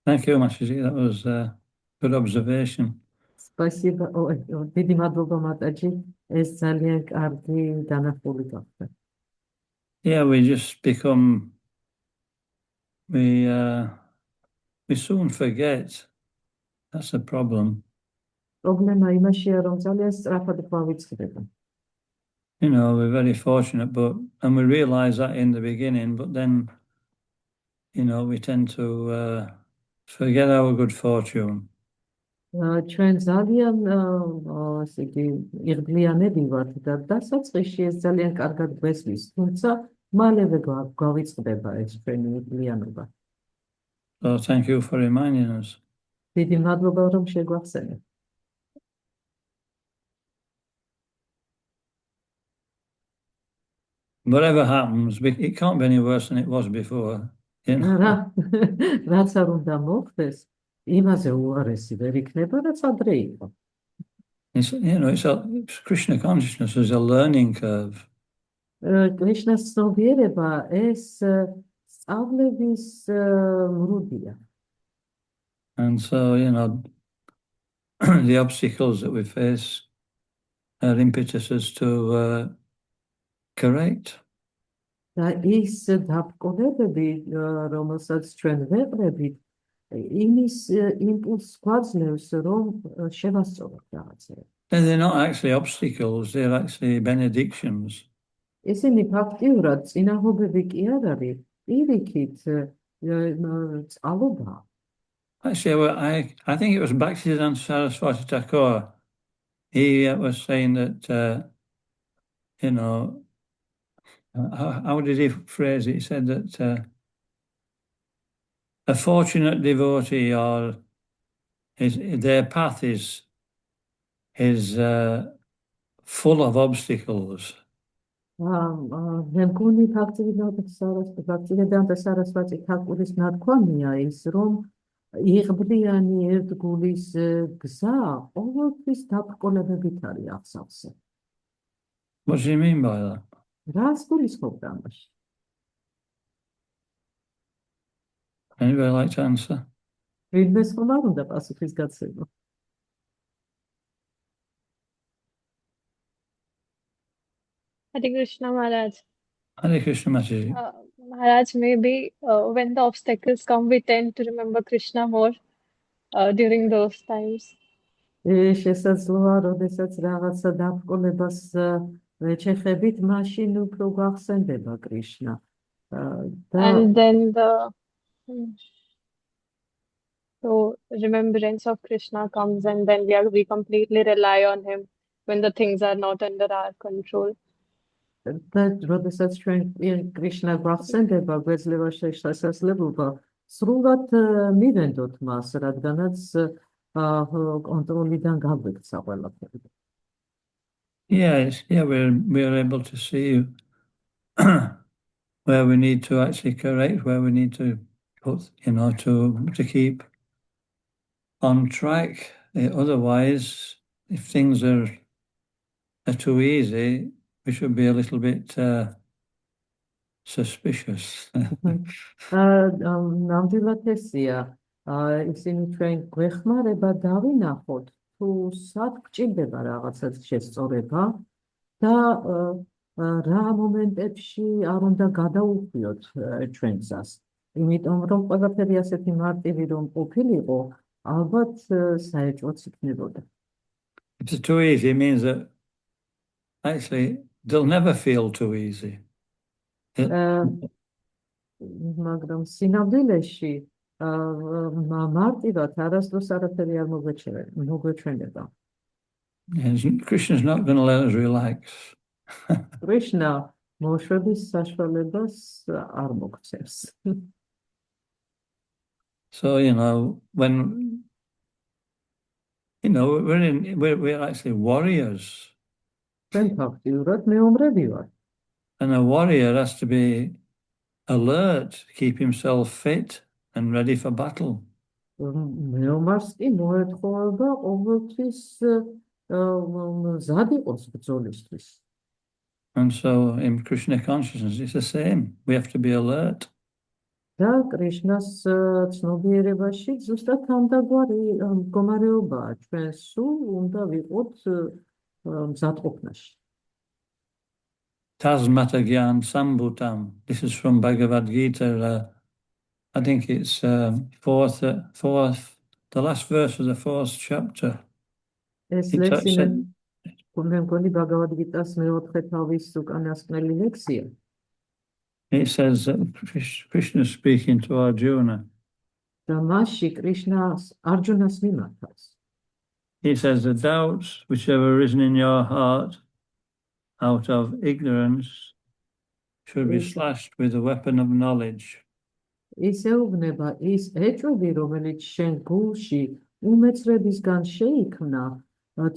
Thank you, Mataji. That was a good observation. Спасибо. დიდი მადლობა მატაჯი. ეს ძალიან კარგი დანახული გახდა. Yeah, we just become, we soon forget. That's the problem. პრობლემა იმაშია, რომ ძალიან სწრაფად გვავიწყდება. You know, we're very fortunate, and we realize that in the beginning, but then, you know, we tend to forget our good fortune. ჩვენ ძალიან ასე იგი იღბლიანები ვართ და დასაწყისში ეს ძალიან კარგად გვესმის, თუმცა მალევე გვავიწყდება ეს ჩვენი იღბლიანობა. So thank you for reminding us. დიდი მადლობა რომ შეგვახსენეთ. Whatever happens, it can't be any worse than it was before. You know? რაც არ უნდა მოხდეს, იმაზე უარესი ვერ იქნება, რაც ადრე იყო. It's Krishna consciousness is a learning curve. Krishna's ცნობიერება ეს სწავლების მრუდია. And so, you know, the obstacles that we face are impetuses to correct. და ის დაბკოლებები, რომელსაც ჩვენ ვეყრებით, იმის იმპულსს გვაძლევს, რომ შევასწავლოთ რაღაცები. They're not actually obstacles, they're actually benedictions. ისინი ფაქტიურად წინაღობები კი არ არის, პირიქით წყალობა. Actually, I think it was Bhaktisiddhanta Saraswati Thakur. He was saying that, you know, how did he phrase it? He said that a fortunate devotee or their path is full of obstacles. მე მგონი ბhaktivedanta sarasvati თაკურის ნათქვამია ის, რომ იღბლიანი ერთგულის გზა ყოველთვის დაბრკოლებებით არის აღსავსე. What do you mean by that? რას გულისხმობთ ამაში? Anybody like to answer? ვინმეს ხომ არ უნდა პასუხის გაცემა? Hare Krishna Maharaj. Hare Krishna Mataji. Maharaj, maybe when the obstacles come, we tend to remember Krishna more during those times. შესაძლოა, როდესაც რაღაცა დაბრკოლებას ვეჩეხებით, მაშინ უფრო გვახსენდება კრიშნა. And then so remembrance of Krishna comes, and then we completely rely on him when the things are not under our control. და როდესაც ჩვენ კრიშნა გვახსენდება, გვეძლევა შესაძლებლობა სრულად მივენდოთ მას, რადგანაც კონტროლიდან გაგვექცა ყველაფერი. Yes, we're able to see where we need to actually correct, where we need to put, to keep on track. Otherwise, if things are too easy, we should be a little bit suspicious. ნამდვილად ესია. ისინი ჩვენ გვეხმარება დავინახოთ, თუ სად გჭირდება რაღაცას შესწორება და რა მომენტებში არ უნდა გადაუხვიოთ ჩვენ გზას. იმიტომ რომ ყველაფერი ასეთი მარტივი რომ ყოფილიყო, ალბათ საეჭვოც იქნებოდა. If it's too easy, it means that actually they'll never feel too easy. მაგრამ სინამდვილეში მარტივად არასდროს არაფერი არ მოგვეჩვენება. Krishna's not going to let us relax. Krishna მოშვების sაშუალებას არ მოგცემს. So, when we're actually warriors. ჩვენ ფაქტიურად მეომრები ვართ. And a warrior has to be alert, keep himself fit and ready for battle. მეომარს კი მოეთხოვება ყოველთვის მზად იყოს ბრძოლისთვის. And so in Krishna consciousness, it's the same. We have to be alert. და კრიშნას ცნობიერებაში ზუსტად ამდაგვარი მდგომარეობაა. ჩვენ სულ უნდა ვიყოთ მზადყოფნაში. Tasmata Gyan Sambhutam. This is from Bhagavad Gita. I think it's fourth, the last verse of the fourth chapter. ეს ლექსი მე მგონი ბაგავად გიტას მეოთხე თავის უკანასკნელი ლექსია. It says that Krishna is speaking to Arjuna. და მასში კრიშნას არჯუნას მიმართავს. He says the doubts which have arisen in your heart out of ignorance should be slashed with the weapon of knowledge. ის ეუბნება ის ეჭვები, რომელიც შენ გულში უმეცრებისგან შეიქმნა,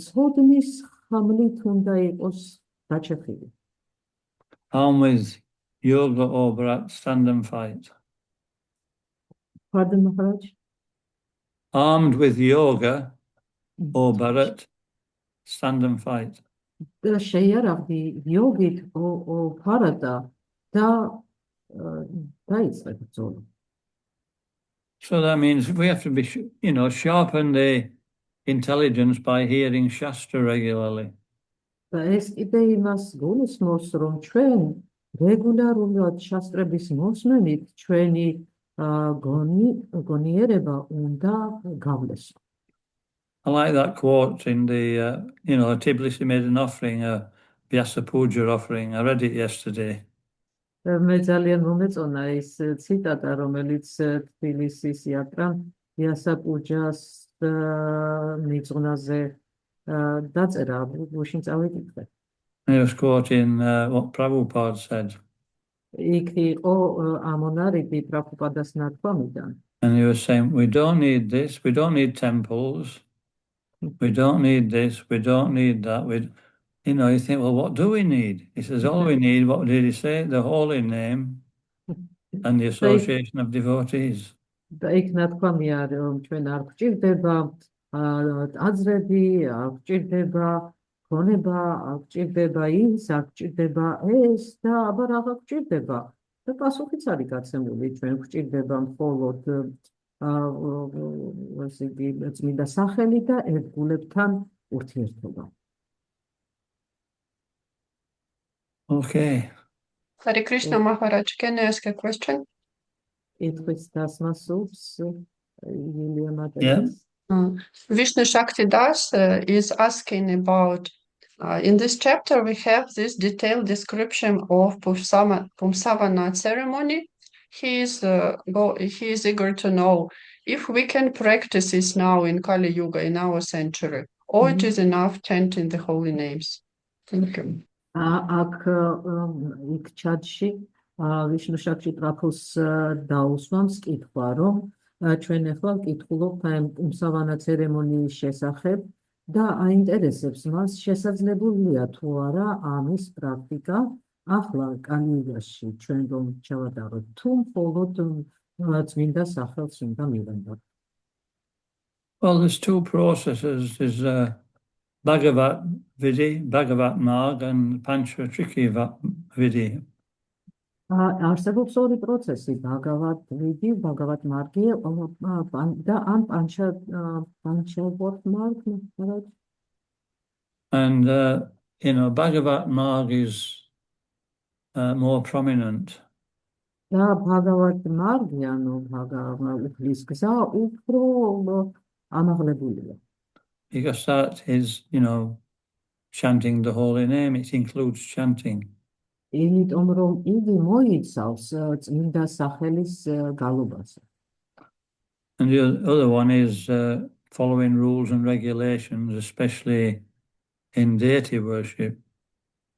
ცოდნის ხამლით უნდა იყოს დაჩეხილი. Armed with yoga or bharat, stand and fight. Pardon, Maharaj? Armed with yoga or bharat, stand and fight. შეიარაღდი იოგით ბარატა და დაიწყე ბრძოლა. So that means we have to be, sharpen the intelligence by hearing Shastra regularly. და ეს კიდე იმას გულისხმობს, რომ ჩვენ რეგულარულად შასტრების მოსმენით ჩვენი გონიერება უნდა გავლესო. I like that quote in the, Tbilisi made an offering, a Vyasa Puja offering. I read it yesterday. მე ძალიან მომეწონა ის ციტატა, რომელიც თბილისის იატრამ Vyasa Pujas მიწვნაზე დაწერა, გუშინ წავიკითხე. He was quoting what Prabhupada said. იქ იყო ამონარიდი პრაბჰუპადას ნათქვამიდან. And he was saying, we don't need this, we don't need temples, we don't need this, we don't need that. You think, well, what do we need? He says, all we need, what did he say? The holy name and the association of devotees. და იქ ნათქვამია, რომ ჩვენ არ გვჭირდება აზრები, არ გვჭირდება ქონება, არ გვჭირდება ის, არ გვჭირდება ეს და აბა რაღა გვჭირდება. და პასუხიც არის გაცემული, ჩვენ გვჭირდება მხოლოდ ესე იგი წმინდა სახელი და ერთგულებთან ურთიერთობა. Okay. Hare Krishna Maharaj, can I ask a question? Ითქვის დასმასულს Юлия Yeah. Матეlis. Vishnu Shakti Das is asking about, in this chapter we have this detailed description of Pumsavana ceremony. He is eager to know if we can practice this now in Kali Yuga, in our century, or it is enough chanting the holy names. Thank you. აქ იქ ჩატში ვიშნუ შაქში ტრაფოს დაუსვამს კითხვა, რომ ჩვენ ახლა ვკითხულობთ ამ პუმსავანა ცერემონიის შესახებ და აინტერესებს მას შესაძლებელია თუ არა ამის პრაქტიკა ახლა კანიუგაში ჩვენ რომ ჩავატაროთ თუ მხოლოდ წმინდა სახელს უნდა მივენდოთ. Well, there's two processes. There's Bhagavat Vidhi, Bhagavat Marg, and Panchatriki Vidhi. არსებობს ორი პროცესი, Bhagavat Vidhi, Bhagavat Margi და ამ Panchavat Marg. And, Bhagavat Marg is more prominent. და Bhagavat Margi, ანუ უფლის გზა უფრო ამაღლებულია. Because that is, chanting the holy name. It includes chanting. იმიტომ რომ იგი მოიცავს წმინდა სახელის გალობას. And the other one is following rules and regulations, especially in deity worship.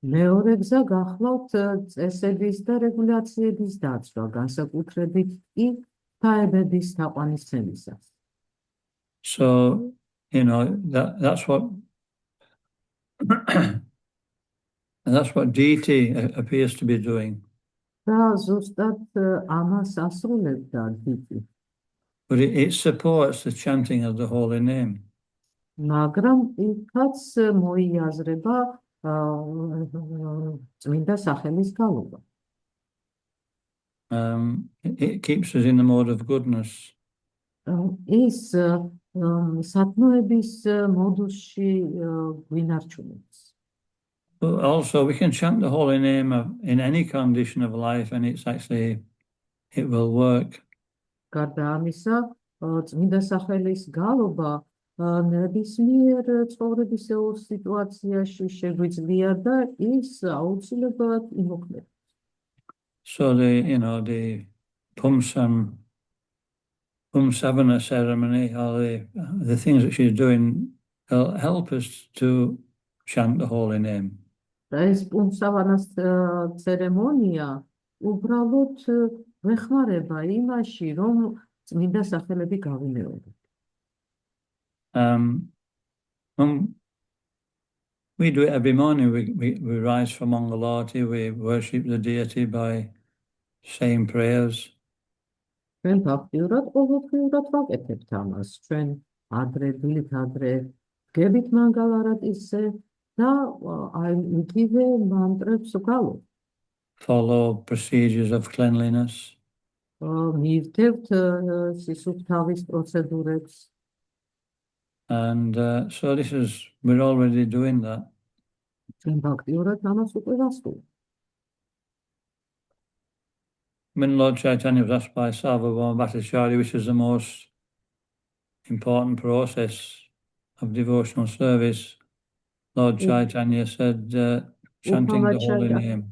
მეორე გზა გახლავთ წესების და რეგულაციების დაცვა, განსაკუთრებით კი თაებების თაყვანისცემისას. So, that's what that's what deity appears to be doing. და ზუსტად ამას ასრულებდა დიკი. But it supports the chanting of the holy name. მაგრამ იქაც მოიაზრება წმინდა სახელის გალობა. It keeps us in the mode of goodness. ის სათნოების მოდუსში გვინარჩუნებს. But also, we can chant the holy name in any condition of life, and it will work. გარდა ამისა, წმინდა სახელის გალობა ნებისმიერ ცხოვრებისეულ სიტუაციაში შეგვიძლია და ის აუცილებლად იმოქმედებს. So the Pumsavana ceremony, or the things that she's doing, will help us to chant the holy name. და ეს პუმსავანას ცერემონია უბრალოდ ვეხმარება იმაში, რომ წმინდა სახელები გავიმეოროთ. We do it every morning. We rise for Mangalarti, we worship the deity by saying prayers. ჩვენ ფაქტიურად ყოველდღიურად ვაკეთებთ ამას. ჩვენ დილით ადრე გებით მანგალარატისზე და აი იგივე მანტრებს ვგალობთ. Follow procedures of cleanliness. მივდევთ სისუფთავის პროცედურებს. And so we're already doing that. ჩვენ ფაქტიურად ამას უკვე ვასრულებთ. When Lord Chaitanya was asked by Sarvabhauma Bhattacharya, which is the most important process of devotional service, Lord Chaitanya said, chanting the holy name.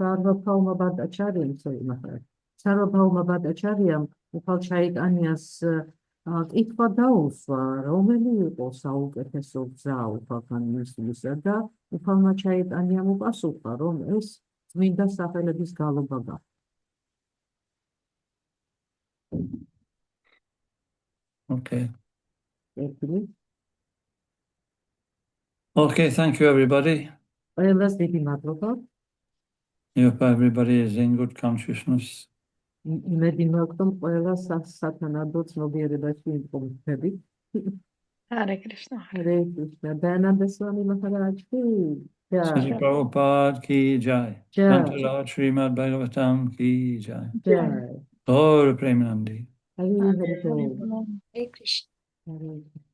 Sarvabhauma Bhattacharya უფალ ჩაიტანიას კითხვა დაუსვა, რომელი იყო საუკეთესო გზა უფალთან მისვლისა და უფალმა ჩაიტანიამ უპასუხა, რომ ეს წმინდა სახელების გალობა გახდა. Okay. ერთილი. Okay, thank you, everybody. ყველას დიდი მადლობა. I hope everybody is in good consciousness. იმედი მაქვს, რომ ყველა სათანადო ცნობიერებაში იმყოფებით. Харе Кришна. Hare Krishna. Dayananda Swami Maharaj ki jai. Sri Prabhupada ki jai. Jai. Santara Srimad Bhagavatam ki jai. Jai. Gaur Premanandi. Hare Hare Харе Bol. Кришна. Hare Krishna. Hare Krishna.